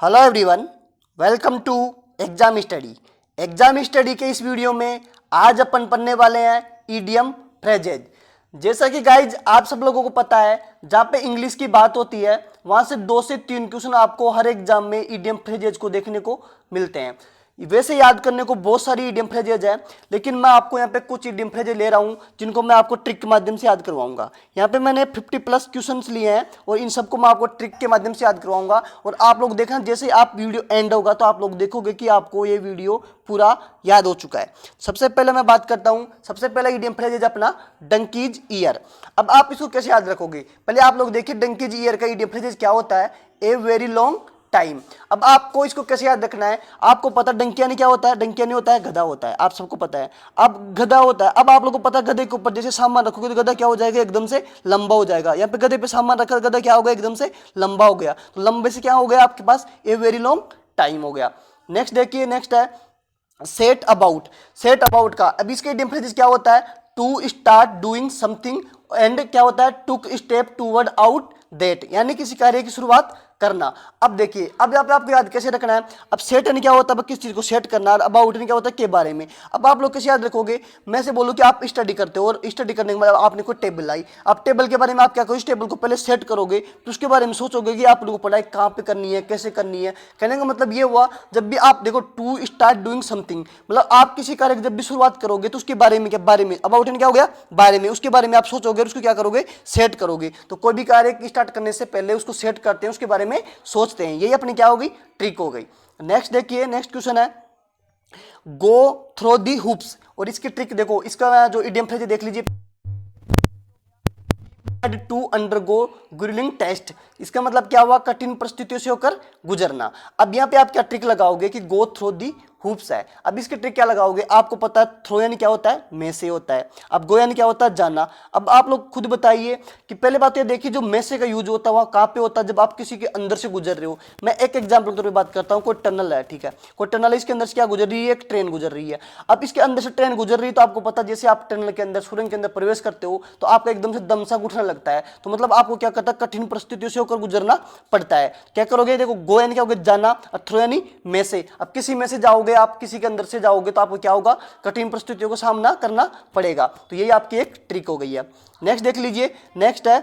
Hello everyone, welcome to exam study. Exam study के इस video में आज अपन पढ़ने वाले हैं ईडियम फ्रेजेज। जैसा कि गाइज आप सब लोगों को पता है, जहाँ पे इंग्लिश की बात होती है वहाँ से 2 से 3 क्वेश्चन आपको हर एग्जाम में ईडियम फ्रेजेज को देखने को मिलते हैं। वैसे याद करने को बहुत सारी ईडियम फ्रेजेज है, लेकिन मैं आपको यहाँ पे कुछ ईडियम फ्रेजेज ले रहा हूँ जिनको मैं आपको ट्रिक के माध्यम से याद करवाऊंगा। यहाँ पे मैंने 50+ क्वेश्चंस लिए हैं और इन सबको मैं आपको ट्रिक के माध्यम से याद करवाऊंगा। और आप लोग देखना, जैसे आप वीडियो एंड होगा तो आप लोग देखोगे कि आपको ये वीडियो पूरा याद हो चुका है। सबसे पहले मैं बात करता हूँ, सबसे पहला ईडियम फ्रेजेज अपना डंकीज ईयर। अब आप इसको कैसे याद रखोगे, पहले आप लोग देखिए डंकीज ईयर का ईडियम फ्रेजेज क्या होता है, ए वेरी लॉन्ग टाइम। अब आपको इसको कैसे याद रखना है, आपको पता डंकिया नहीं क्या होता है, डंकिया नहीं होता है, गधा होता है, आप सबको पता है। अब गधा होता है, अब आप लोगों को पता है गधे के ऊपर जैसे सामान रखोगे तो गधा क्या हो जाएगा, एकदम से लंबा हो जाएगा। यहाँ पे गधे पे सामान रखा, गधा क्या हो गया, एकदम से लंबा हो गया। तो लंबे से क्या हो गया आपके पास, ए वेरी लॉन्ग टाइम हो गया। नेक्स्ट देखिए, नेक्स्ट है सेट अबाउट। सेट अबाउट का अब इसके ईडियम फ्रेजेस क्या होता है, to start doing something and क्या होता है, took step toward out that, यानी किसी कार्य की शुरुआत करना। अब देखिए, अब यहाँ पे आपको याद कैसे रखना है। अब सेट यानी क्या होता है, किस चीज को सेट करना, और अबाउट यानी क्या होता है, के बारे में। अब आप लोग कैसे याद रखोगे, मैं से बोलूँ कि आप स्टडी करते हो और स्टडी करने के बाद आपने कोई टेबल लाई, आप टेबल के बारे में आप क्या करोगे, इस टेबल को पहले सेट करोगे, फिर उसके बारे में सोचोगे कि आप लोगों को पढ़ाई कहाँ पे करनी है, कैसे करनी है। कहने का मतलब ये हुआ, जब भी आप देखो टू स्टार्ट डूइंग समथिंग, मतलब आप किसी कार्य की जब भी शुरुआत करोगे तो उसके बारे में क्या, बारे में, अबाउट यानी क्या हो गया, बारे में, उसके बारे में आप सोचोगे और उसको क्या करोगे, सेट करोगे। तो कोई भी कार्य स्टार्ट करने से पहले उसको सेट करते हैं, उसके बारे में सोचते हैं। यही अपनी क्या होगी, ट्रिक हो गई। नेक्स्ट देखिए, नेक्स्ट क्वेश्चन है गो थ्रो दी हुप्स। और इसकी ट्रिक देखो, इसका जो इडियम फ्रेज देख लीजिए, टू अंडरगो ग्रिलिंग टेस्ट। इसका मतलब क्या हुआ, कठिन परिस्थितियों से होकर गुजरना। अब यहाँ पे आप क्या ट्रिक लगाओगे कि गो थ्रो दी हुप्स है। अब इसकी ट्रिक क्या लगाओगे, आपको पता है थ्रो यानी क्या होता है, में से होता है, अब गो यानी क्या होता है, जाना। अब आप लोग खुद बताइए कि पहले बात ये देखिए, जो में से का यूज होता है वहाँ कहाँ पे होता है, जब आप किसी के अंदर से गुजर रहे हो। मैं एक एग्जाम्पल के तौर पर बात करता हूँ, कोई टनल है, ठीक है, कोई टनल है, इसके अंदर से क्या गुजर रही है, एक ट्रेन गुजर रही है। अब इसके अंदर से ट्रेन गुजर रही है तो आपको पता, जैसे आप टनल के अंदर, सुरंग के अंदर प्रवेश करते हो तो आपका एकदम से दम सा घुटने लगता है। तो मतलब आपको क्या करता है, कठिन परिस्थितियों से होकर गुजरना पड़ता है। क्या करोगे, देखो गो यानी क्या होगा, जाना, और थ्रो यानी में से। अब किसी में से जाओगे, आप किसी के अंदर से जाओगे तो आपको क्या होगा, कठिन परिस्थितियों का सामना करना पड़ेगा। तो यही आपकी एक ट्रिक हो गई है। नेक्स्ट देख लीजिए, नेक्स्ट है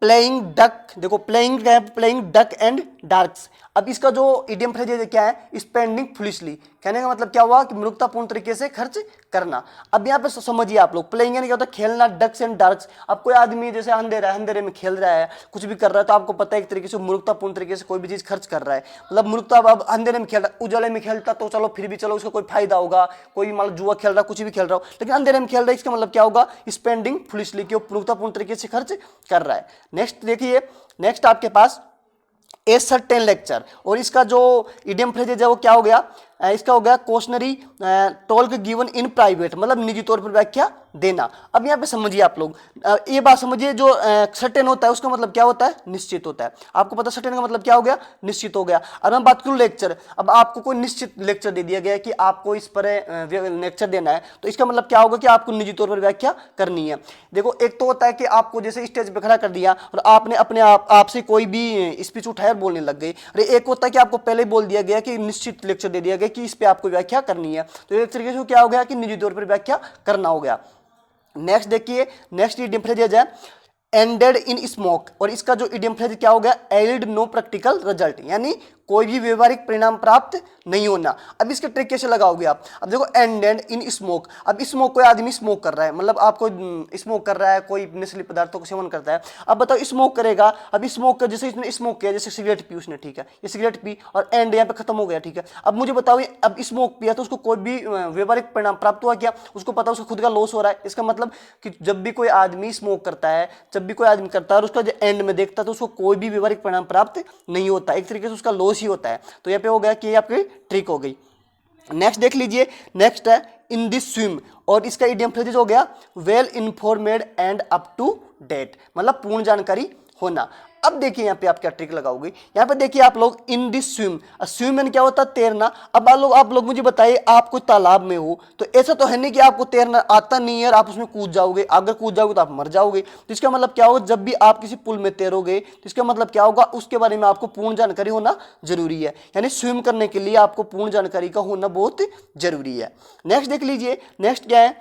प्लेइंग डक। देखो प्लेइंग क्या है, प्लेइंग डक एंड डार्क्स। अब इसका जो इडियम फ्रेज क्या है, स्पेंडिंग फुलिशली। कहने का मतलब क्या हुआ कि मूर्खतापूर्ण तरीके से खर्च करना। अब यहाँ पे समझिए आप लोग, प्लेइंग यानी क्या होता है, खेलना, डक्स एंड डार्क्स। अब कोई आदमी जैसे अंधेरा है, अंधेरे में खेल रहा है, कुछ भी कर रहा है, तो आपको पता है एक तरीके से मूर्खतापूर्ण तरीके से कोई भी चीज खर्च कर रहा है। मतलब मूर्खता, अब अंधेरे में खेल रहा है, उजाले में खेलता तो चलो फिर भी चलो उसका कोई फायदा होगा, कोई मान लो जुआ खेल रहा, कुछ भी खेल रहा हो, लेकिन अंधेरे में खेल रहा है, इसका मतलब क्या होगा, स्पेंडिंग फुलिशली, कि वो मूर्खतापूर्ण तरीके से खर्च कर रहा है। नेक्स्ट देखिए, नेक्स्ट आपके पास ए सर्टेन लेक्चर। और इसका जो इडियम फ्रेजेज है वो क्या हो गया, इसका हो गया questionnaire talk given in private, मतलब निजी तौर पर व्याख्या देना। अब यहाँ पे समझिए आप लोग, ये बात समझिए, जो सर्टेन होता है उसका मतलब क्या होता है, निश्चित होता है। आपको पता सर्टेन का मतलब क्या हो गया, निश्चित हो गया। अब मैं बात करूँ लेक्चर, अब आपको कोई निश्चित लेक्चर दे दिया गया कि आपको इस पर लेक्चर देना है, तो इसका मतलब क्या होगा कि आपको निजी तौर पर व्याख्या करनी है। देखो एक तो होता है कि आपको जैसे स्टेज पर खड़ा कर दिया और आपने अपने आप से कोई भी स्पीच उठाया बोलने लग गई। अरे एक होता है कि आपको पहले बोल दिया गया कि निश्चित लेक्चर दे दिया गया कि इस पे आपको व्याख्या करनी है, तो एक तरीके से क्या हो गया कि निजी तौर पर व्याख्या करना हो गया। नेक्स्ट देखिए, नेक्स्ट इडियम फ्रेज है एंडेड इन स्मोक। और इसका जो इडियम फ्रेज क्या हो गया, एल्ड नो प्रैक्टिकल रिजल्ट, यानी कोई भी व्यवहारिक परिणाम प्राप्त नहीं होना। अब इसके ट्रिक कैसे लगाओगे आप, अब देखो एंडेड इन स्मोक। अब स्मोक, कोई आदमी स्मोक कर रहा है, मतलब आपको स्मोक कर रहा है, कोई नशीली पदार्थों का सेवन करता है। अब बताओ स्मोक करेगा, अब स्मोक कर, जैसे इसने स्मोक किया, जैसे सिगरेट पी उसने, ठीक है, ये सिगरेट पी और एंड यहाँ पे खत्म हो गया, ठीक है। अब मुझे बताओ, अब स्मोक पिया तो उसको कोई भी व्यवहारिक परिणाम प्राप्त हुआ क्या, उसको पता उसका खुद का लॉस हो रहा है। इसका मतलब कि जब भी कोई आदमी स्मोक करता है, जब भी कोई आदमी करता है और उसका जो एंड में देखता है तो उसको कोई भी व्यवहारिक परिणाम प्राप्त नहीं होता, एक तरीके से उसका लॉस ही होता है। तो यहाँ पे हो गया कि ये आपकी ट्रिक हो गई। नेक्स्ट देख लीजिए, नेक्स्ट है इन दिस स्विम। और इसका इडियम फ्रेज हो गया well informed and up to date, मतलब पूर्ण जानकारी होना। अब देखिए यहाँ पे आप क्या ट्रिक लगाओगे, यहाँ पे देखिए आप लोग इन दिस स्विम, स्विम में क्या होता है तैरना। अब आप लोग मुझे बताइए, आप कोई तालाब में हो तो ऐसा तो है नहीं कि आपको तैरना आता नहीं है और आप उसमें कूद जाओगे, अगर कूद जाओगे तो आप मर जाओगे। तो इसका मतलब क्या होगा, जब भी आप किसी पुल में तैरोगे तो इसका मतलब क्या होगा, उसके बारे में आपको पूर्ण जानकारी होना जरूरी है। यानी स्विम करने के लिए आपको पूर्ण जानकारी का होना बहुत जरूरी है। नेक्स्ट देख लीजिए, नेक्स्ट क्या है,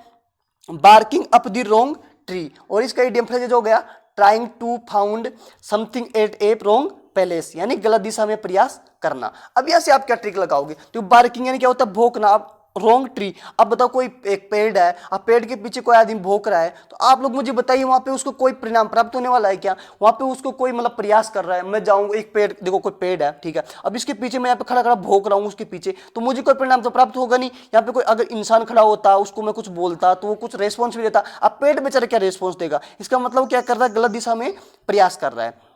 barking up the wrong tree, और इसका इडियम फ्रेज हो गया trying to found something at a wrong place, यानी गलत दिशा में प्रयास करना। अब यहां से आप क्या ट्रिक लगाओगे, तो बार्किंग यानी क्या होता है भौंकना। अब रॉन्ग ट्री, अब बताओ कोई एक पेड़ है, अब पेड़ के पीछे कोई आदमी भौंक रहा है, तो आप लोग मुझे बताइए वहां पे उसको कोई परिणाम प्राप्त होने वाला है क्या, वहां पे उसको कोई मतलब प्रयास कर रहा है। मैं जाऊंगा एक पेड़, देखो कोई पेड़ है ठीक है, अब इसके पीछे मैं यहाँ पे खड़ा खड़ा भौंक रहा हूँ उसके पीछे, तो मुझे कोई परिणाम तो प्राप्त होगा नहीं। यहाँ पे कोई अगर इंसान खड़ा होता, उसको मैं कुछ बोलता तो वो कुछ रेस्पॉन्स भी देता, अब पेड़ बेचारा क्या रेस्पॉन्स देगा, इसका मतलब क्या कर रहा है, गलत दिशा में प्रयास कर रहा है।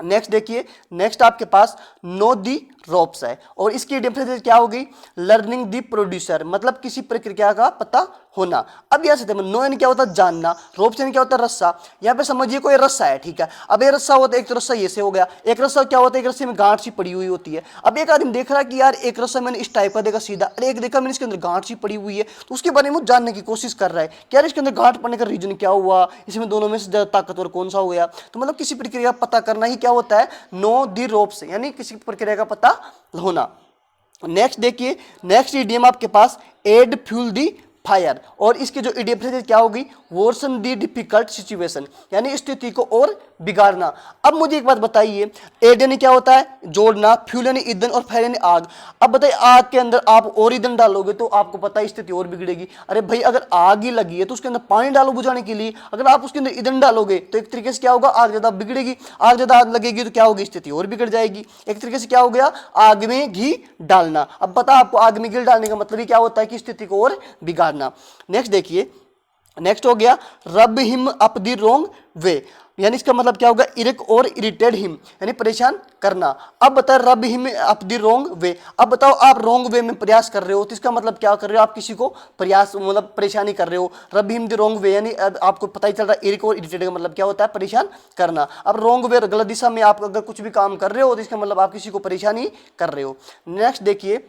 नेक्स्ट देखिए, नेक्स्ट आपके पास नो दी रोप्स है, और इसकी डिफरेंस क्या होगी, लर्निंग दी प्रोड्यूसर, मतलब किसी प्रक्रिया का पता होना। अब यहां से नो यानी क्या होता है जानना, रोप्स यानी क्या होता है रस्सा। यहां पे समझिए कोई रस्सा है ठीक है, अब ये रस्सा होता है, एक तो रस्सा ये से हो गया, एक रस्सा क्या होता है, एक रस्से में गांठ सी पड़ी हुई होती है। अब एक आदमी देख रहा है कि यार एक रस्सा मैंने इस टाइप का देखा सीधा, अरे एक देखा मैंने इसके अंदर गांठ सी पड़ी हुई है, तो उसके बारे में जानने की कोशिश कर रहा है कि यार इसके अंदर गांठ पड़ने का रीजन क्या हुआ, इसमें दोनों में से ज्यादा ताकतवर कौन सा हो गया। तो मतलब किसी प्रक्रिया का पता करना ही क्या होता है, नो दी रोप्स, यानी किसी प्रक्रिया का पता होना। नेक्स्ट देखिए, नेक्स्ट इडियम आपके पास एड फ्यूल दी फायर, और इसकी जो इडियम फ्रेज क्या होगी, वर्सन दी डिफिकल्ट सिचुएशन, यानी स्थिति को और बिगाड़ना। अब मुझे एक बात बताइए, एड यानी क्या होता है जोड़ना, फ्यूल यानी ईंधन, और फायर यानी आग। अब बताइए आग के अंदर आप और ईंधन डालोगे तो आपको पता है स्थिति और बिगड़ेगी। अरे भाई अगर आग ही लगी है तो उसके अंदर पानी डालो बुझाने के लिए, अगर आप उसके अंदर ईंधन डालोगे तो एक तरीके से क्या होगा, आग ज्यादा बिगड़ेगी, आग ज्यादा आग लगेगी तो क्या होगी, स्थिति और बिगड़ जाएगी। एक तरीके से क्या हो गया, आग में घी डालना। अब पता आपको आग में घी डालने का मतलब ही क्या होता है कि स्थिति को और बिगाड़ना। नेक्स्ट देखिए, नेक्स्ट हो गया रब him up the wrong way, यानी इसका मतलब क्या होगा, इरिक और इरिटेड हिम, यानी परेशान करना। अब बताओ रब him up the wrong way, अब बताओ आप रॉन्ग वे में प्रयास कर रहे हो तो इसका मतलब क्या कर रहे हो, आप किसी को प्रयास मतलब परेशानी कर रहे हो। रब हिम द रॉन्ग वे यानी आपको पता ही चल रहा है इरिक और इरिटेड का मतलब क्या होता है, परेशान करना। अब रॉन्ग वे गलत दिशा में आप अगर कुछ भी काम कर रहे हो तो इसका मतलब आप किसी को परेशानी कर रहे हो। नेक्स्ट देखिए,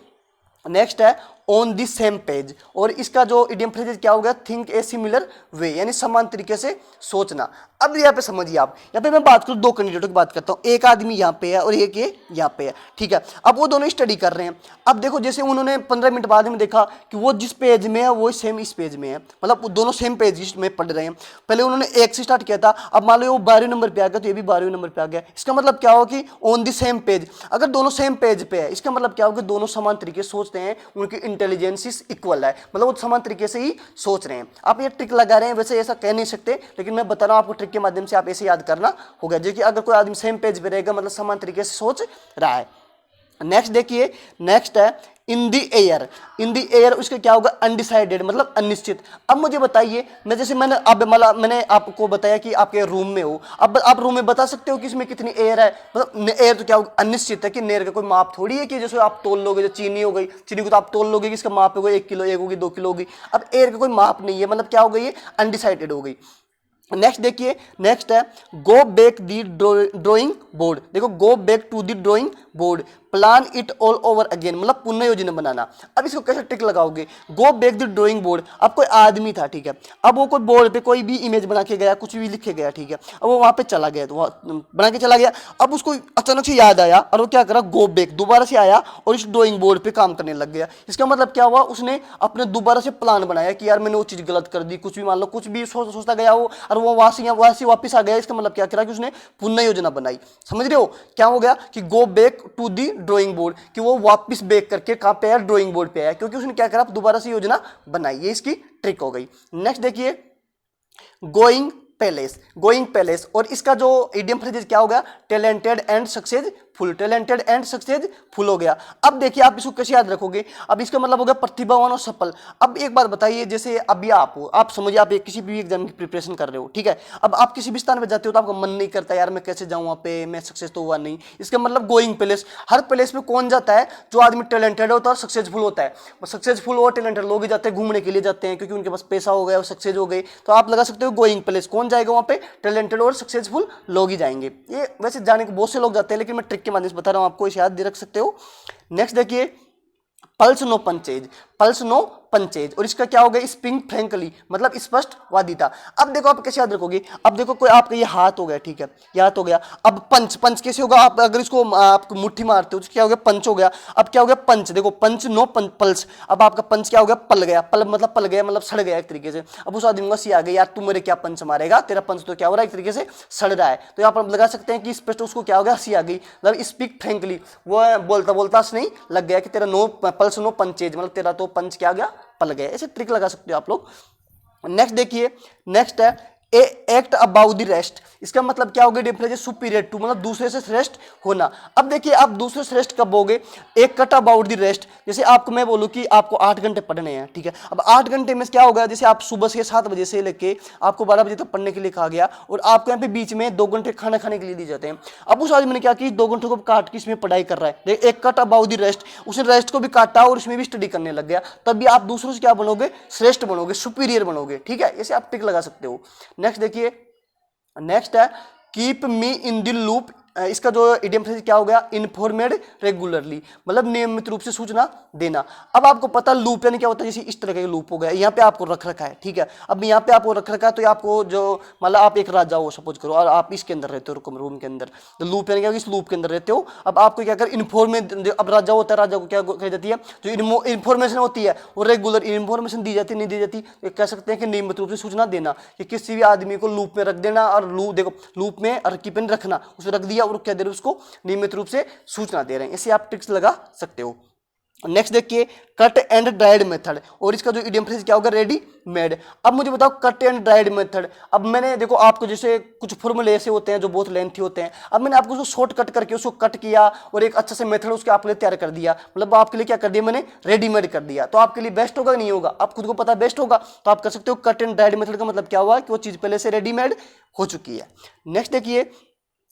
नेक्स्ट है ऑन दी सेम पेज, और इसका जो इडियम फ्रेज क्या होगा, थिंक ए सिमिलर वे, यानी समान तरीके से सोचना। अब यहाँ पे समझिए आप, यहाँ पे मैं बात करूँ दो कैंडिडेटों की बात करता हूँ, एक आदमी यहाँ पे है और एक ये यहाँ पे है ठीक है। अब वो दोनों स्टडी कर रहे हैं, अब देखो जैसे उन्होंने 15 मिनट बाद में देखा कि वो जिस पेज में है वो सेम इस पेज में है, मतलब वो दोनों सेम पेज में पढ़ रहे हैं। पहले उन्होंने एक से स्टार्ट किया था, अब मान लो वो 12वें नंबर पे आ गया तो ये भी 12वें नंबर पे आ गया। इसका मतलब क्या हो कि ऑन दी सेम पेज, अगर दोनों सेम पेज पे है इसका मतलब क्या हो कि दोनों समान तरीके से सोचते हैं, उनकी इंटेलिजेंस इक्वल है, मतलब वो समान तरीके से ही सोच रहे हैं। आप ये ट्रिक लगा रहे हैं, वैसे ऐसा कह नहीं सकते, लेकिन मैं बता रहा हूं आपको ट्रिक के माध्यम से आप ऐसे याद करना होगा, जो कि अगर कोई आदमी सेम पेज पे रहेगा मतलब समान तरीके से सोच रहा है। नेक्स्ट देखिए, नेक्स्ट है इन दी एयर, इन दी एयर उसका क्या होगा, अनडिसाइडेड मतलब अनिश्चित। अब मुझे बताइए, मैं जैसे मैंने आपको बताया कि आपके रूम में हो, अब आप रूम में बता सकते हो कि इसमें कितनी एयर है, मतलब एयर तो क्या होगा, अनिश्चित है कि एयर का कोई माप थोड़ी है कि जैसे आप तोल लोगे, जो चीनी हो गई, चीनी को तो आप तोल लोगे कि इसका माप होगा 1 किलो, 1 होगी 2 किलो होगी। अब एयर का कोई माप नहीं है, मतलब क्या हो गई, ये अनडिसाइडेड हो गई। नेक्स्ट देखिए, नेक्स्ट है go back the drawing board, देखो go back to the drawing board, plan it all over again, मतलब पुनः योजना बनाना। अब इसको कैसे ट्रिक लगाओगे, go back the drawing board, अब कोई आदमी था ठीक है, अब वो कोई बोर्ड पे कोई भी इमेज बना के गया, कुछ भी लिख के गया ठीक है, अब वो वहां पे चला गया, तो बना के चला गया, अब उसको अचानक से याद आया और वो क्या करा, गो बैक दोबारा से आया और इस ड्राइंग बोर्ड पे काम करने लग गया। इसका मतलब क्या हुआ, उसने अपने दोबारा से प्लान बनाया कि यार मैंने वो चीज गलत कर दी, कुछ भी मान लो कुछ भी सोचता गया वो, और वो वहां से वापस आ गया। इसका मतलब क्या करा कि उसने पुनः योजना बनाई। समझ रहे हो क्या हो गया कि go back to the drawing board, कि वो वापस बैक करके कहां पे आया, ड्राइंग बोर्ड पे आया, क्योंकि उसने क्या करा, दोबारा से योजना बनाई। ये इसकी ट्रिक हो गई। नेक्स्ट देखिए, गोइंग पैलेस, गोइंग पैलेस, और इसका जो इडियम फ्रेज क्या होगा, talented and successful, successful, talented and successful हो गया। अब देखिए आप इसको कैसे याद रखोगे, अब इसका मतलब हो गया प्रतिभावान और सफल। अब एक बात बताइए, जैसे अभी आप हो, आप समझिए आप किसी भी एग्जाम की प्रिपरेशन कर रहे हो, ठीक है, अब आप किसी भी स्थान पे जाते हो तो आपका मन नहीं करता यार मैं कैसे जाऊं वहां पे, मैं सक्सेस तो हुआ नहीं, इसका मतलब गोइंग प्लेस, हर प्लेस में कौन जाता है, जो आदमी टैलेंटेड होता है और सक्सेसफुल होता है, सक्सेसफुल और टैलेंटेड लोग ही जाते हैं, घूमने के लिए जाते हैं क्योंकि उनके पास पैसा हो गया और सक्सेस हो गई। तो आप लगा सकते हो गोइंग प्लेस, कौन जाएगा वहां पे, टैलेंटेड और सक्सेसफुल लोग ही जाएंगे। ये वैसे जाने को बहुत से लोग जाते हैं, लेकिन मैं ट्रिक के माध्यम से बता रहा हूं आपको, इसे याद रख सकते हो। नेक्स्ट देखिए, pulls no punches, pulls no punches, और इसका क्या हो गया, स्प्रिंग फ्रैंकली, मतलब स्पष्टवादिता। अब देखो आप कैसे याद रखोगे, अब देखो कोई आपका ये हाथ हो गया, ठीक है, ये हाथ हो गया, अब पंच, पंच कैसे होगा, आप अगर इसको आप मुट्ठी मारते हो तो क्या हो गया, पंच हो गया। अब क्या हो गया, पंच, देखो पंच नो पल्स, अब आपका पंच क्या हो गया, पल गया, पल मतलब पल गया, मतलब सड़ गया एक तरीके से। अब उस आदमी को सी आ गई, यार तू मेरे क्या पंच मारेगा, तेरा पंच तो क्या हो रहा है, एक तरीके से सड़ रहा है। तो यहाँ पर लगा सकते हैं कि स्पष्ट उसको क्या हो गया, हंसी आ गई, मतलब स्पीक फ्रैंकली, वो बोलता बोलता हंस नहीं लग गया कि तेरा नो पल्स नो पंचेज, मतलब तेरा तो पंच क्या गया, पल गया। ऐसे ट्रिक लगा सकते हो आप लोग। नेक्स्ट देखिए, नेक्स्ट है ए एक्ट अबाउट द रेस्ट, इसका मतलब क्या हो गया, डिफरेंस सुपीरियर टू, मतलब दूसरे से श्रेष्ठ होना। अब देखिए आप दूसरे श्रेष्ठ कब होगे, एक कट अबाउट द रेस्ट, जैसे आपको मैं बोलूं कि आपको 8 घंटे पढ़ने हैं, ठीक है, अब 8 घंटे में क्या होगा, जैसे आप सुबह से 7 बजे से लेके आपको 12 बजे तक पढ़ने के लिए कहा गया, और आपको यहाँ पे बीच में 2 घंटे खाना खाने के लिए दिए जाते हैं। अब उस आदमी ने क्या की, 2 घंटों को काट के इसमें पढ़ाई कर रहा है, एक कट अबाउट द रेस्ट, उसने रेस्ट को भी काटा और इसमें भी स्टडी करने लग गया, तब भी आप दूसरों से क्या बनोगे, श्रेष्ठ बनोगे, सुपीरियर बनोगे, ठीक है, ऐसे आप ट्रिक लगा सकते हो। नेक्स्ट देखिए, नेक्स्ट है keep me in the loop, इसका जो इडियम फ्रेज क्या हो गया, इन्फॉर्मेड रेगुलरली, मतलब नियमित रूप से सूचना देना। अब आपको पता लूप यानी क्या होता है, जैसे इस तरह का लूप हो गया, यहाँ पे आपको रख रखा है, ठीक है, अब यहाँ पे आपको रख रखा है, तो आपको जो मतलब आप एक राजा हो सपोज करो, और आप इसके अंदर रहते हो रूम के अंदर, तो लूप यानी क्या, इस लूप के अंदर रहते हो। अब आपको क्या कर इन्फॉर्मेशन, अब राजा होता है, राजा को क्या कही जाती है, जो इन्फॉर्मेशन होती है वो रेगुलर इन्फॉर्मेशन दी जाती है, नहीं दी जाती, तो कह सकते हैं कि नियमित रूप से सूचना देना, कि किसी भी आदमी को लूप में रख देना, और लूप देखो लूप में और कीप में रखना, उसे रख दिया और क्या दे रहे उसको नियमित रूप से सूचना दे रहे हैं। इसे आप ट्रिक्स लगा सकते हो। नेक्स्ट देखिए, कट एंड ड्राइड मेथड, और इसका जो इडियम फ्रेज क्या होगा, रेडी मेड। अब मुझे बताओ कट एंड ड्राइड मेथड, अब मैंने देखो आपको जैसे कुछ फॉर्मूले ऐसे होते हैं जो बहुत लेंथी होते हैं, अब मैंने आपको उसको शॉर्ट कट करके उसको कट किया और एक अच्छा से मेथड उसके आपके लिए तैयार कर दिया, मतलब आपके लिए क्या कर दिया मैंने, रेडीमेड कर दिया। तो आपके लिए बेस्ट होगा नहीं होगा, आप खुद को पता बेस्ट होगा, तो आप कर सकते हो। कट एंड ड्राइड मेथड का मतलब क्या हुआ कि वो चीज पहले से रेडीमेड हो चुकी है। नेक्स्ट देखिए,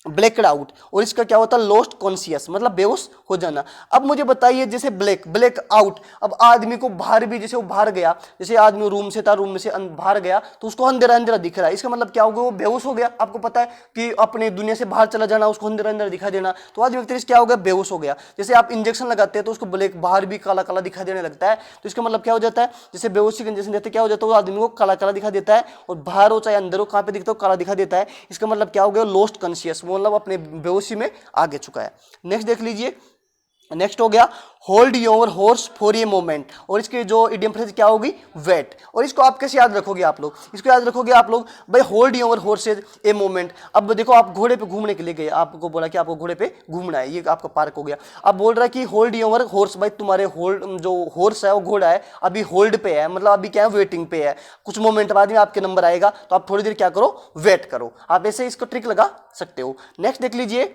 ब्लैकड आउट, और इसका क्या होता है, लॉस्ट कॉन्शियस, मतलब बेहोश हो जाना। अब मुझे बताइए, जैसे ब्लैक आउट, अब आदमी को बाहर भी, जैसे वो बाहर गया, जैसे आदमी रूम से था, रूम में से बाहर गया तो उसको अंधेरा अंधेरा दिख रहा है, इसका मतलब क्या होगा, वो बेहोश हो गया। आपको पता है कि अपने दुनिया से बाहर चला जाना, उसको अंधेरा अंधेरा दिखाई देना, तो आदमी व्यक्ति क्या हो गया, बेहोश हो गया। जैसे आप इंजेक्शन लगाते हैं तो उसको ब्लैक बाहर भी काला काला दिखाई देने लगता है, तो इसका मतलब क्या हो जाता है, जैसे बेहोशी का इंजेक्शन देते क्या हो जाता है, वो आदमी को काला काला दिखा देता है, और बाहर हो चाहे अंदर हो, कहाँ पे दिखता हो, काला दिखा देता है। इसका मतलब क्या हो गया, लॉस्ट कॉन्शियस, मतलब अपने बेहोशी में आगे चुका है। नेक्स्ट देख लीजिए, नेक्स्ट हो गया hold your horse for a moment, और इसके जो इडियम फ्रेज क्या होगी, वेट। और इसको आप कैसे याद रखोगे, आप लोग इसको याद रखोगे आप लोग भाई, hold your horse's a moment. अब देखो आप घोड़े पे घूमने के लिए गए, आपको बोला कि आपको घोड़े पे घूमना है, ये आपका पार्क हो गया। अब बोल रहा है कि होल्ड योर हॉर्स, भाई तुम्हारे होल्ड जो हॉर्स है वो घोड़ा है अभी होल्ड पे है, मतलब अभी क्या है, वेटिंग पे है, कुछ मोमेंट बाद में आपके नंबर आएगा, तो आप थोड़ी देर क्या करो, वेट करो। आप ऐसे इसको ट्रिक लगा सकते हो। नेक्स्ट देख लीजिए,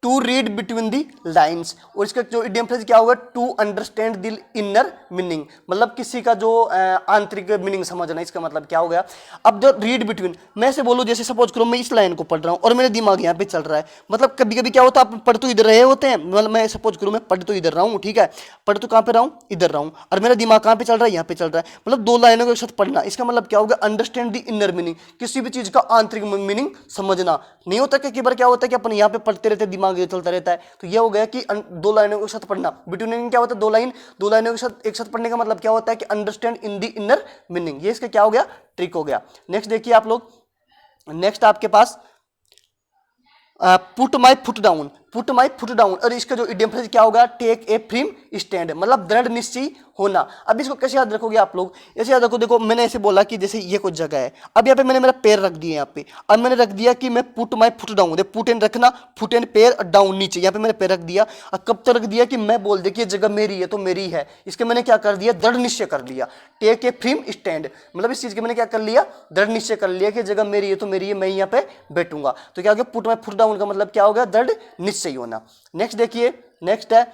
to read between the lines, और इसका जो इडियम फ्रेज क्या होगा, to understand the inner meaning, मतलब किसी का जो आंतरिक मीनिंग समझना, इसका मतलब क्या हो गया। अब जो रीड बिटवीन, मैं से बोलूँ, जैसे सपोज करो मैं इस लाइन को पढ़ रहा हूँ और मेरे दिमाग यहाँ पे चल रहा है, मतलब कभी कभी क्या होता है, आप पढ़ तो इधर रहे होते हैं, मतलब मैं सपोज करूँ मैं पढ़ तो इधर रहा हूँ, ठीक है, पढ़ तो कहाँ पे रहा हूँ, इधर रहा हूँ, और मेरा दिमाग कहाँ पे चल रहा है, यहाँ पे चल रहा है, मतलब 2 लाइनों के साथ पढ़ना। इसका मतलब क्या होगा, अंडरस्टैंड द इनर मीनिंग, किसी भी चीज का आंतरिक मीनिंग समझना। नहीं होता कि बार क्या होता है कि अपन यहाँ पे पढ़ते रहते दिमाग चलता रहता है, तो यह हो गया कि 2 लाइनों के साथ पढ़ना। बिटवीन क्या होता है, 2 लाइनों के साथ एक साथ पढ़ने का मतलब क्या होता है कि understand in the inner meaning, ये इसका क्या हो गया, ट्रिक हो गया। नेक्स्ट देखिए आप लोग, नेक्स्ट आपके पास put my foot down, put my foot down, और इसका जो इडियम फ्रेज क्या होगा, टेक ए फर्म स्टैंड, मतलब दृढ़ निश्चयी होना। अब इसको कैसे याद रखोगे आप लोग, ऐसे याद रखो, देखो मैंने ऐसे बोला कि जैसे ये कुछ जगह है, अब यहाँ पे मैंने मेरा पैर रख दिया यहाँ पे, अब मैंने रख दिया कि मैं put my foot down, put and रखना, फुट एंड पैर डाउन नीचे, यहाँ पे मैंने पैर रख दिया। और कब तक रख दिया कि मैं बोल दे कि ये जगह मेरी है तो मेरी है, इसके मैंने क्या कर दिया, दृढ़ निश्चय कर लिया। टेक ए फर्म स्टैंड, मतलब इस चीज के मैंने क्या कर लिया, दृढ़ निश्चय कर लिया कि जगह मेरी है तो मेरी है, मैं यहाँ पे बैठूंगा। तो क्या हो गया, पुट माई फुट डाउन का मतलब क्या हो गया, दृढ़ निश्चय सही होना। नेक्स्ट देखिए, नेक्स्ट है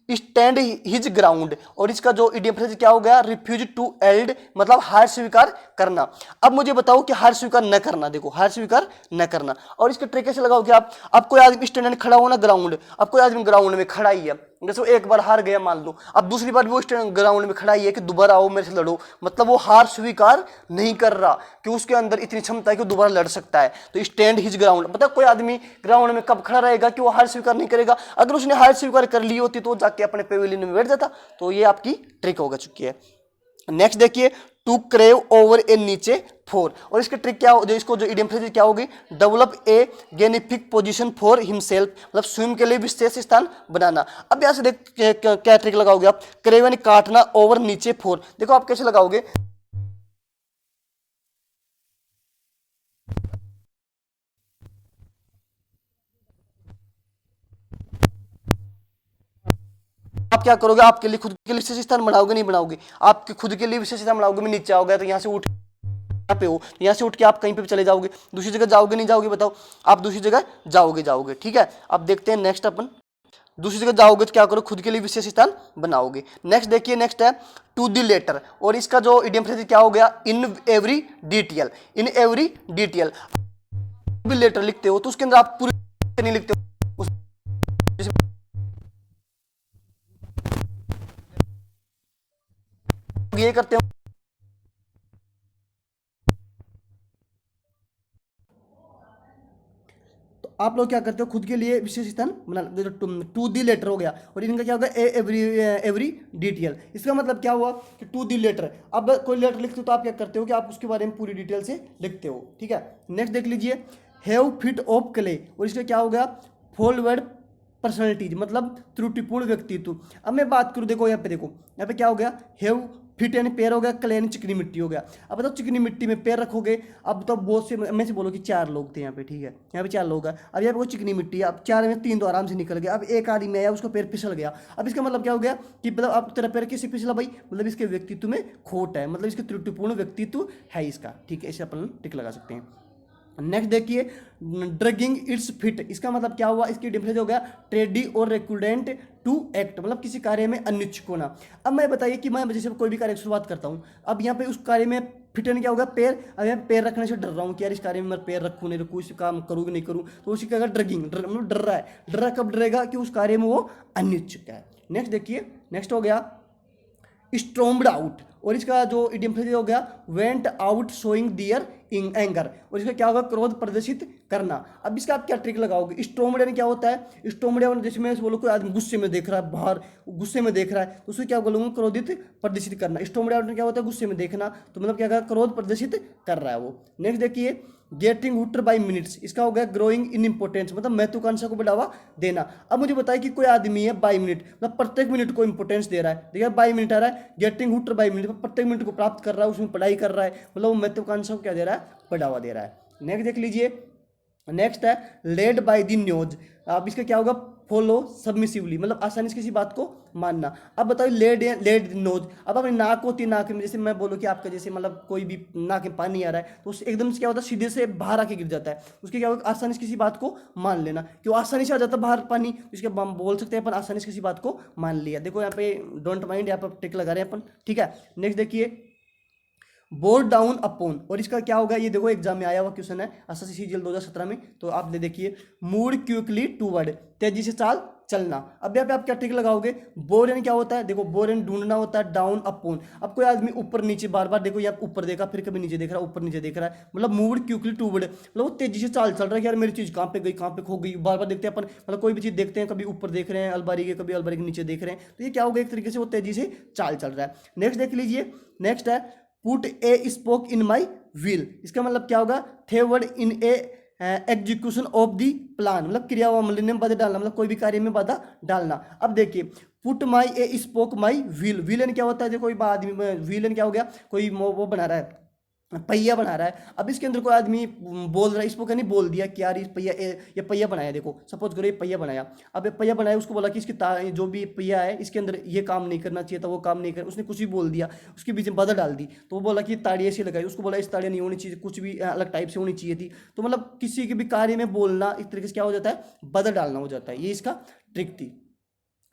स्टैंड हिज ग्राउंड, और इसका जो इडियम फ्रेज क्या हो गया, रिफ्यूज टू एल्ड, मतलब हार स्वीकार करना। अब मुझे बताओ कि हार स्वीकार न करना, देखो हार स्वीकार न करना, और इसके ट्रिक कैसे लगाओगे आप। अब कोई आदमी स्टैंड खड़ा हो ना ग्राउंड, अब कोई आदमी ग्राउंड में खड़ा ही है, जैसे वो एक बार हार गया मान लो, अब दूसरी बार वो स्टैंड ग्राउंड में खड़ा ही है कि दोबारा आओ मेरे से लड़ो, मतलब वो हार स्वीकार नहीं कर रहा कि उसके अंदर इतनी क्षमता है कि वो दोबारा लड़ सकता है। तो स्टैंड हिज ग्राउंड, मतलब कोई आदमी ग्राउंड में कब खड़ा रहेगा कि वो हार स्वीकार नहीं करेगा। अगर उसने हार स्वीकार कर ली होती तो वो जाके अपने पेविलियन में बैठ जाता। तो ये आपकी ट्रिक होगा चुकी है। नेक्स्ट देखिए, टू क्रेव ओवर ए नीचे फॉर, और इसके ट्रिक क्या हो, जो इसको जो इडियम फ्रेज क्या होगी, डेवलप ए गेनिफिक पोजीशन फॉर हिमसेल्फ, मतलब स्वयं के लिए विशेष स्थान बनाना। अब यहां से देख क्या ट्रिक लगाओगे आप, क्रेव यानी काटना, ओवर नीचे फॉर, देखो आप कैसे लगाओगे। आप क्या करोगे, आपके लिए खुद के लिए विशेष स्थान बनाओगे, नहीं बनाओगे, आपके खुद के लिए विशेष स्थान बनाओगे। मैं नीचे आओगे तो यहाँ से उठ पे हो, यहाँ से उठ के आप कहीं पे भी चले जाओगे, दूसरी जगह जाओगे नहीं जाओगे, बताओ आप दूसरी जगह जाओगे, ठीक है। अब देखते हैं नेक्स्ट, अपन दूसरी जगह जाओगे तो क्या करो, खुद के लिए विशेष स्थान बनाओगे। नेक्स्ट देखिए, नेक्स्ट है टू दी लेटर, और इसका जो इडियम फ्रेज क्या हो गया, in every detail, in every detail. भी लेटर लिखते हो तो उसके अंदर आप पूरे नहीं लिखते हो, ये करते हो। आप लोग क्या करते हो, खुद के लिए विशेष स्थान बना, टू दी लेटर हो गया, और इनका क्या होगा, एवरी डिटेल। इसका मतलब क्या हुआ कि टू दी लेटर, अब कोई लेटर लिखते हो तो आप क्या करते हो कि आप उसके बारे में पूरी डिटेल से लिखते हो, ठीक है। नेक्स्ट देख लीजिए, हैव फिट ऑफ क्ले, और इसका क्या हो गया, फॉरवर्ड पर्सनैलिटीज, मतलब त्रुटिपूर्ण व्यक्तित्व। अब मैं बात करूँ, देखो यहाँ पे क्या हो गया, हैव फिट यानी पैर हो गया, क्ले यानी चिकनी मिट्टी हो गया। अब बताओ चिकनी मिट्टी में पैर रखोगे, अब तो बहुत से में से बोलो कि 4 लोग थे यहाँ पे, ठीक है, यहाँ पे 4 लोग हैं। अब यहाँ पे कोई चिकनी मिट्टी है, अब 4 में 3 तो आराम से निकल गया, अब एक आदमी आया उसका पैर फिसल गया। अब इसका मतलब क्या हो गया कि मतलब अब तेरा पैर कैसे फिसला भाई, मतलब इसके व्यक्तित्व में खोट है, मतलब इसके त्रुटिपूर्ण व्यक्तित्व है इसका, ठीक है, इसे अपन टिक लगा सकते हैं। नेक्स्ट देखिए, ड्रगिंग इट्स फिट, इसका मतलब क्या हुआ, इसकी डिफरेंस हो गया ट्रेडी और रेकुडेंट टू एक्ट, मतलब किसी कार्य में अनिच्छुक होना। अब मैं बताइए कि मैं जैसे कोई भी कार्य की शुरुआत करता हूँ, अब यहाँ पे उस कार्य में फिट क्या होगा, पैर, अब मैं पैर रखने से डर रहा हूँ कि यार इस कार्य में मैं पैर रखूँ नहीं रखूँ, इस काम करूँ कि नहीं करूँ, तो उसी का ड्रगिंग, मतलब डर रहा है, डर रहा कब डरेगा कि उस कार्य में वो अनिच्छुक है। नेक्स्ट देखिए, नेक्स्ट हो गया स्ट्रोम्ड आउट, और इसका जो इडियम फ्रेज हो गया, वेंट आउट शोइंग दियर एंगर, और इसका क्या होगा, क्रोध प्रदर्शित करना। अब इसका आप क्या ट्रिक लगाओगे, स्ट्रोम्ड यानी क्या होता है, स्ट्रोम्ड यानी जैसे मैं बोलो कोई आदमी गुस्से में देख रहा है, बाहर गुस्से में देख रहा है, तो उसको क्या बोलूंगा, क्रोधित प्रदर्शित करना। स्ट्रोम्ड यानी क्या होता है, गुस्से में देखना, तो मतलब क्या क्रोध प्रदर्शित कर रहा है वो। नेक्स्ट देखिए, गेटिंग हुटर बाई मिनट्स, इसका हो गया ग्रोइंग इन इंपोर्टेंस, मतलब महत्वाकांक्षा को बढ़ावा देना। अब मुझे बताइए कि कोई आदमी है बाई मिनट, मतलब प्रत्येक मिनट को इंपोर्टेंस दे रहा है, देखिए बाई मिनट आ रहा है, गेटिंग हुटर बाई मिनट, प्रत्येक मिनट को प्राप्त कर रहा है, उसमें पढ़ाई कर रहा है, मतलब वो महत्वाकांक्षा को क्या दे रहा है, बढ़ावा दे रहा है। नेक्स्ट देख लीजिए, नेक्स्ट है लेड बाय द न्यूज, अब इसका क्या होगा, फॉलो सबमिसिवली, मतलब आसानी से किसी बात को मानना। अब बताओ लेड नोज, अब अपनी नाक होती है, नाक में जैसे मैं बोलूँ कि आपका जैसे मतलब कोई भी नाक में पानी आ रहा है तो उससे एकदम से क्या होता है, सीधे से बाहर आके गिर जाता है, उसके क्या होगा, आसानी से किसी बात को मान लेना, क्यों आसानी से आ जाता है बाहर पानी, इसके हम बोल सकते हैं अपन आसानी से किसी बात को मान लिया। देखो यहाँ पे डोंट माइंड, यहाँ पर टिक लगा रहे हैं अपन, ठीक है। नेक्स्ट देखिए, बोर्ड डाउन अपॉन, और इसका क्या होगा, ये देखो एग्जाम में आया हुआ क्वेश्चन है एसएससी सीजीएल 2017 में, तो आप देखिए, मूड क्विकली टूवर्ड, तेजी से चाल चलना। अब यहाँ पे आप क्या ट्रिक लगाओगे, बोर यानी क्या होता है, देखो बोर यानी ढूंढना होता है, डाउन अपॉन, अब कोई आदमी ऊपर नीचे बार बार, देखो ये ऊपर देखा फिर कभी नीचे देख रहा है, ऊपर नीचे देख रहा है, मतलब मूड क्विकली टूवर्ड, मतलब वो तेजी से चाल चल रहा है कि यार मेरी चीज कहाँ पे गई, कहाँ पे खो गई, बार बार देखते हैं अपन, मतलब कोई भी चीज देखते हैं, कभी ऊपर देख रहे हैं अलमारी के, कभी अलमारी के नीचे देख रहे हैं, तो ये क्या होगा, एक तरीके से वो तेजी से चाल चल रहा है। नेक्स्ट देख लीजिए, नेक्स्ट है put A spoke in my wheel, इसका मतलब क्या होगा, थेवर्ड इन ए एग्जीक्यूशन ऑफ दी प्लान, मतलब क्रियावली में बाधा डालना, मतलब कोई भी कार्य में बाधा डालना। अब देखिए, put my A spoke my wheel, villain क्या होता है, जो कोई आदमी व्हीलन क्या हो गया, कोई वो बना रहा है, पहिया बना रहा है। अब इसके अंदर कोई आदमी बोल रहा है, इसको कहीं बोल दिया कि यार इस पहिया ये पहिया बनाया, देखो सपोज करो ये पहिया बनाया। अब ये पहिया बनाया, उसको बोला कि इसकी जो भी पहिया है इसके अंदर ये काम नहीं करना चाहिए था, वो काम नहीं कर, उसने कुछ भी बोल दिया, उसके बीच में बदल डाल दी। तो वो बोला कि ताड़ी ऐसी लगाई, उसको बोला इस ताड़ियाँ नहीं होनी चाहिए, कुछ भी अलग टाइप से होनी चाहिए थी। तो मतलब किसी के भी कार्य में बोलना इस तरीके से क्या हो जाता है, बदल डालना हो जाता है। ये इसका ट्रिक थी।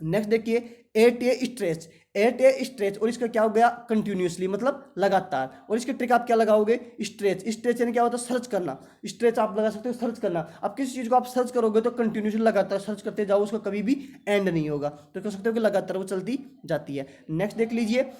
नेक्स्ट देखिए, एट ए स्ट्रेच। एट ए स्ट्रेच और इसका क्या हो गया, कंटिन्यूसली मतलब लगातार। और इसके ट्रिक आप क्या लगाओगे, स्ट्रेच। स्ट्रेच यानी क्या होता है, सर्च करना। स्ट्रेच आप लगा सकते हो, सर्च करना। अब किसी चीज को आप सर्च करोगे तो कंटिन्यूसली लगातार सर्च करते जाओ, उसका कभी भी एंड नहीं होगा। तो कह सकते हो कि लगातार वो चलती जाती है। नेक्स्ट देख लीजिए,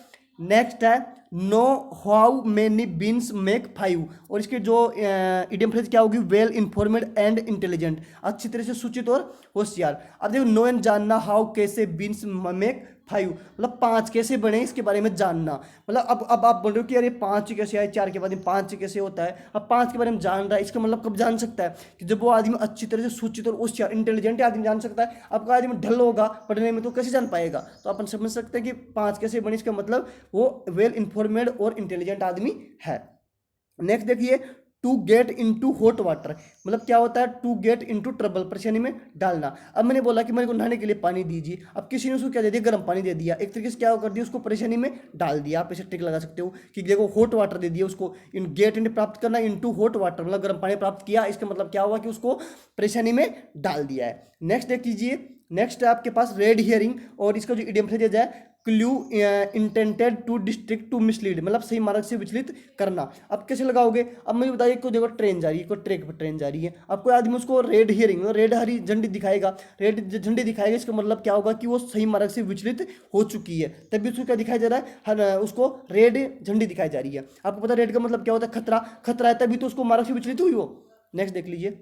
नेक्स्ट है know how many beans make five. और इसके जो इडियम फ्रेज क्या होगी, वेल इन्फॉर्मेड एंड इंटेलिजेंट, अच्छी तरह से सूचित और होशियार। अब देखो नो एंड जानना, हाउ कैसे, बीन्स मेक फाइव मतलब पांच कैसे बने इसके बारे में जानना। मतलब अब आप बोल रहे हो कि यार ये पांच कैसे आए, चार के बाद में पांच कैसे होता है। अब पांच के बारे में जान रहा है, इसका मतलब कब जान सकता है, कि जब वो आदमी अच्छी तरह से सूचित और होशियार इंटेलिजेंट आदमी जान सकता है। आपका आदमी ढल होगा पढ़ने में तो कैसे जान पाएगा। तो अपन समझ सकते हैं कि पांच कैसे बने, इसका मतलब वो वेल इन्फॉर्मेड और इंटेलिजेंट आदमी है। नेक्स्ट देखिए, to get into hot water मतलब क्या होता है, टू गेट इनटू ट्रबल, परेशानी में डालना। अब मैंने बोला कि मेरे को नहाने के लिए पानी दीजिए, अब किसी ने उसको क्या दे दिया, गर्म पानी दे दिया, एक तरीके से क्या कर दिया, उसको परेशानी में डाल दिया। आप ऐसे ट्रिक लगा सकते हो कि देखो हॉट वाटर दे दिया उसको, इन गेट इन प्राप्त करना, इनटू हॉट वाटर मतलब गर्म पानी प्राप्त किया, इसका मतलब क्या हुआ कि उसको परेशानी में डाल दिया है। नेक्स्ट देख लीजिए, नेक्स्ट है आपके पास रेड हियरिंग। और इसका जो इडियम फ्रेज है, clue intended to distract to mislead मतलब सही मार्ग से विचलित करना। अब कैसे लगाओगे, अब मुझे बताइए, कोई देखो ट्रेन जा रही है, कोई ट्रैक पर ट्रेन जा रही है, अब कोई आदमी उसको रेड हियरिंग रेड हरी झंडी दिखाएगा, रेड झंडी दिखाएगा, इसका मतलब क्या होगा कि वो सही मार्ग से विचलित हो चुकी है। तभी उसको क्या दिखाया जा रहा है, उसको रेड झंडी दिखाई जा रही है। आपको पता है रेड का मतलब क्या होता है, खतरा, खतरा है, तभी तो उसको मार्ग से विचलित हुई वो। नेक्स्ट देख लीजिए,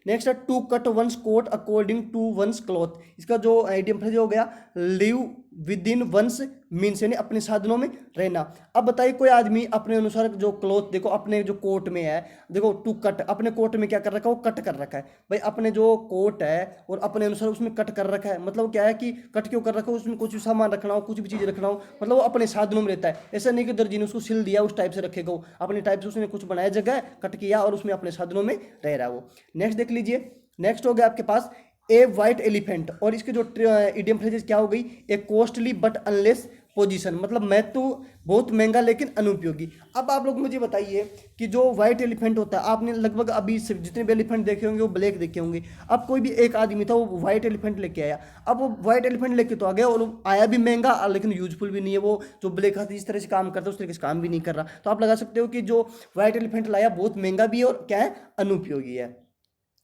नेक्स्ट है to cut one's coat according to one's cloth. इसका जो आइडियम फ्रेज हो गया, live within one's means यानी अपने साधनों में रहना। अब बताइए, कोई आदमी अपने अनुसार जो क्लॉथ, देखो अपने जो कोट में है, देखो टू कट, अपने कोट में क्या कर रखा है, वो कट कर रखा है। भाई अपने जो कोट है और अपने अनुसार उसमें कट कर रखा है, मतलब क्या है कि कट क्यों कर रखा है, उसमें कुछ भी सामान रखना हो, कुछ भी चीज़ रखना हो, मतलब वो अपने साधनों में रहता है। ऐसा नहीं कि दर्जी ने उसको सिल दिया उस टाइप से रखेगा, वो अपने टाइप से उसने कुछ बनाया जगह कट किया और उसमें अपने साधनों में रह रहा है वो। नेक्स्ट देख लीजिए, नेक्स्ट हो गया आपके पास ए वाइट एलिफेंट। और इसके जो इडियम फ्रेजेस क्या हो गई, ए कॉस्टली बट अनलेस पोजीशन मतलब मैं तो बहुत महंगा लेकिन अनुपयोगी। अब आप लोग मुझे बताइए कि जो व्हाइट एलिफेंट होता है, आपने लगभग अभी जितने भी एलिफेंट देखे होंगे वो ब्लैक देखे होंगे। अब कोई भी एक आदमी था, वो व्हाइट एलिफेंट लेके आया। अब वो व्हाइट एलिफेंट लेके तो आ गया और आया भी महंगा, लेकिन यूजफुल भी नहीं है। वो जो ब्लैक हाथी जिस तरह से काम करता है उस तरीके से काम भी नहीं कर रहा। तो आप लगा सकते हो कि जो व्हाइट एलिफेंट लाया बहुत महंगा भी है और क्या है, अनुपयोगी है।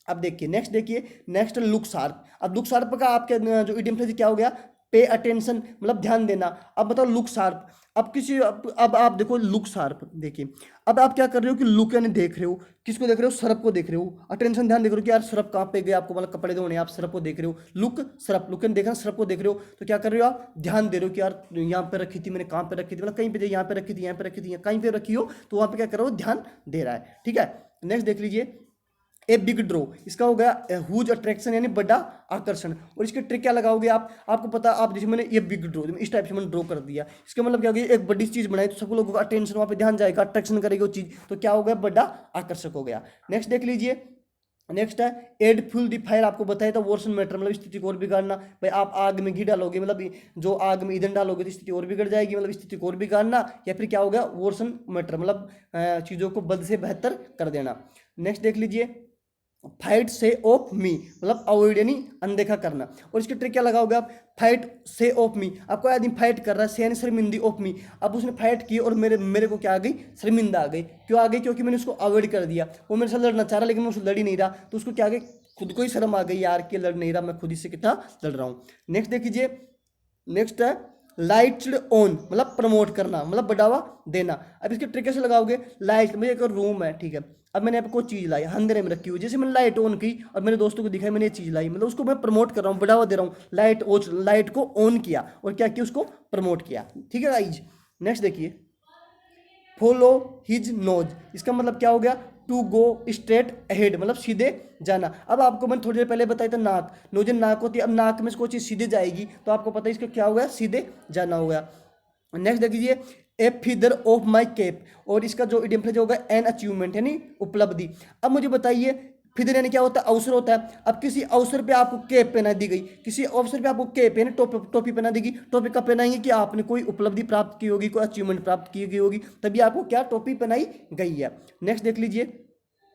अब देखिए, नेक्स्ट देखिए, नेक्स्ट लुक शार्प। अब लुक शार्प का आपके जो इडियम फ्रेज क्या हो गया, पे अटेंशन मतलब ध्यान देना। अब बताओ लुक शार्प, अब किसी अब आप देखो लुक शार्प, देखिए अब आप क्या कर रहे हो कि लुक यानी देख रहे हो, किसको देख रहे हो, सरप को देख रहे हो। अटेंशन ध्यान देख रहे हो कि यार सरप कहाँ पे गए, आपको मतलब कपड़े धोने, आप सरप को देख रहे हो। लुक सरप, लुक यानी देखना, सरप को देख रहे हो, तो क्या कर रहे हो आप, ध्यान दे रहे हो कि यार यहाँ पे रखी थी मैंने, कहाँ पे रखी थी, मतलब कहीं पे यहाँ पे रखी थी, यहाँ पे रखी थी, कहीं पे रखी हो, तो वहाँ पे क्या कर रहे हो, ध्यान दे रहा है। ठीक है, नेक्स्ट देख लीजिए, ए बिग ड्रॉ। इसका हो गया हुज अट्रैक्शन यानी बड़ा आकर्षण। और इसके ट्रिक क्या लगाओगे आप, आपको पता, आप जैसे मैंने ये बिग ड्रॉ इस टाइप से मैंने ड्रॉ कर दिया, इसका मतलब क्या हो गया, एक बड़ी चीज बनाई तो सब लोगों का अटेंशन वहाँ पे ध्यान जाएगा, अट्रैक्शन करेगी वो चीज, तो क्या हो गया, बड़ा आकर्षक हो गया। नेक्स्ट देख लीजिए, नेक्स्ट है एड फ्यूल द फायर। आपको बताया था वर्सन मैटर मतलब स्थिति को और बिगाड़ना। भाई आप आग में घी डालोगे, मतलब जो आग में ईंधन डालोगे तो स्थिति और बिगड़ जाएगी, मतलब स्थिति को और बिगाड़ना। या फिर क्या हो गया, वर्सन मैटर मतलब चीज़ों को बद से बेहतर कर देना। नेक्स्ट देख लीजिए, फाइट से ऑफ मी मतलब अवॉइड यानी अनदेखा करना। और इसकी ट्रिक क्या लगाओगे आप, फाइट से ऑफ मी। आपको आदमी फाइट कर रहा है, से यानी शर्मिंदी, ऑफ मी, अब उसने फाइट की और मेरे को क्या आ गई, शर्मिंदा आ गई। क्यों आ गई, क्योंकि मैंने उसको अवॉइड कर दिया। वो मेरे साथ लड़ना चाह रहा लेकिन मैं उसको लड़ ही नहीं रहा, तो उसको क्या आ गई, खुद को ही शर्म आ गई यार कि लड़ नहीं रहा, मैं खुद ही से कितना लड़ रहा हूँ। नेक्स्ट देख लीजिए, नेक्स्ट है लाइट्स ऑन मतलब प्रमोट करना, मतलब बढ़ावा देना। अब इसके ट्रिक कैसे लगाओगे, लाइट, मुझे एक रूम है, ठीक है, अब मैंने यहाँ पे कोई चीज़ लाई, अंधेरे में रखी हुई, जैसे मैंने लाइट ऑन की और मेरे दोस्तों को दिखाई मैंने ये चीज़ लाई, मतलब उसको मैं प्रमोट कर रहा हूँ, बढ़ावा दे रहा हूँ। लाइट को ऑन किया और क्या किया, उसको प्रमोट किया। ठीक है गाइज, नेक्स्ट देखिए, फॉलो हिज नोज। इसका मतलब क्या हो गया, टू गो स्ट्रेट अहेड मतलब सीधे जाना। अब आपको मैंने थोड़ी देर पहले बताया था नाक, नोजन नाक होती है, अब नाक में से कोई चीज़ सीधे जाएगी तो आपको पता है इसका क्या हो गया, सीधे जाना हो गया। नेक्स्ट देख लीजिए, ए फीदर ऑफ माई कैप, और इसका जो इडियम फ्रेज होगा एन अचीवमेंट यानी उपलब्धि। अब मुझे बताइए फिदर यानी क्या होता है, अवसर होता है। अब किसी अवसर पे आपको कैप पहना दी गई, किसी अवसर पे आपको कैप यानी टोपी पहना दी गई। टोपी कब पहनाएंगे कि आपने कोई उपलब्धि प्राप्त की होगी, कोई अचीवमेंट प्राप्त की गई होगी, तभी आपको क्या टोपी पहनाई गई है। नेक्स्ट देख लीजिए,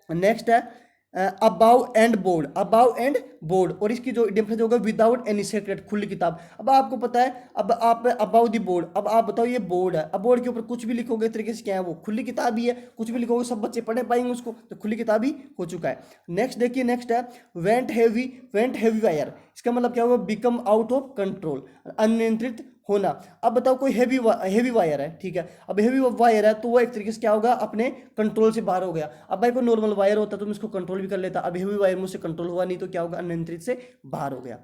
नेक्स्ट है about and board, about and board, और इसकी जो डिफरेंस होगा विदाउट एनी सेक्रेट, खुली किताब। अब आपको पता है, अब आप अबाउ दी बोर्ड, अब आप बताओ ये बोर्ड है, अब बोर्ड के ऊपर कुछ भी लिखोगे तरीके से क्या है, वो खुली किताब ही है। कुछ भी लिखोगे सब बच्चे पढ़ पाएंगे उसको, तो खुली किताब ही हो चुका है। नेक्स्ट देखिए, नेक्स्ट है वेंट हैवी वायर, इसका मतलब क्या होगा, बिकम आउट ऑफ कंट्रोल, अनियंत्रित होना। अब बताओ कोई हैवी वायर है, ठीक है, अब हैवी वायर है तो वो एक तरीके से क्या होगा, अपने कंट्रोल से बाहर हो गया। अब भाई कोई नॉर्मल वायर होता तो मैं इसको कंट्रोल भी कर लेता, अब हैवी वायर मुझसे कंट्रोल हुआ नहीं तो क्या होगा, अनियंत्रित से बाहर हो गया।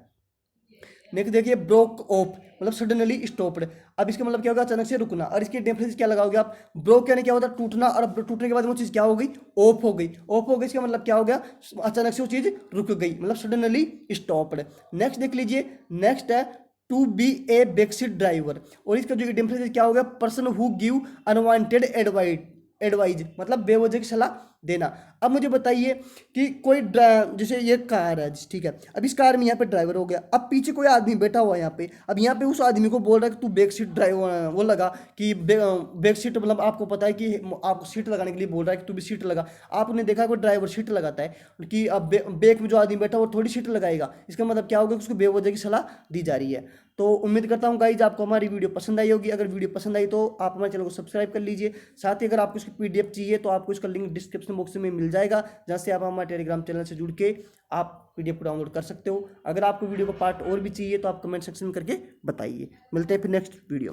नेक्स्ट देखिए ब्रोक ऑफ, मतलब सडनली स्टॉप्ड। अब इसका मतलब क्या होगा, अचानक से रुकना, और इसकी डिफरेंस क्या लगाओगे आप, ब्रोक यानी क्या होता है, टूटना, और टूटने के बाद वो चीज़ क्या हो गई, ऑफ हो गई। ऑफ हो गई इसका मतलब क्या हो गया, अचानक से वो चीज़ रुक गई, मतलब सडनली स्टॉप्ड। नेक्स्ट देख लीजिए, नेक्स्ट है to be a backseat driver, और इसका जो डिफरेंस क्या हो गया, person who give unwanted advice, मतलब बेवजह की सलाह देना। अब मुझे बताइए कि कोई जैसे ये कार है, ठीक है, अब इस कार में यहाँ पे ड्राइवर हो गया, अब पीछे कोई आदमी बैठा हुआ है यहाँ पे, अब यहाँ पे उस आदमी को बोल रहा है कि तू बैक सीट ड्राइवर, वो लगा कि बैक सीट, मतलब आपको पता है कि आपको सीट लगाने के लिए बोल रहा है कि तू भी सीट लगा। आपने देखा कोई ड्राइवर सीट लगाता है कि अब बैक में जो आदमी बैठा वो थोड़ी सीट लगाएगा, इसका मतलब क्या होगा, उसको बेवजह की सलाह दी जा रही है। तो उम्मीद करता हूँ गाइज आपको हमारी वीडियो पसंद आई होगी। अगर वीडियो पसंद आई तो आप हमारे चैनल को सब्सक्राइब कर लीजिए। साथ ही अगर आपको इसकी पीडीएफ चाहिए तो आपको इसका लिंक डिस्क्रिप्शन बॉक्स में मिल जाएगा, जहाँ से आप हमारे टेलीग्राम चैनल से जुड़ के आप पीडीएफ को डाउनलोड कर सकते हो। अगर आपको वीडियो का पार्ट और भी चाहिए तो आप कमेंट सेक्शन में करके बताइए। मिलते हैं फिर नेक्स्ट वीडियो में।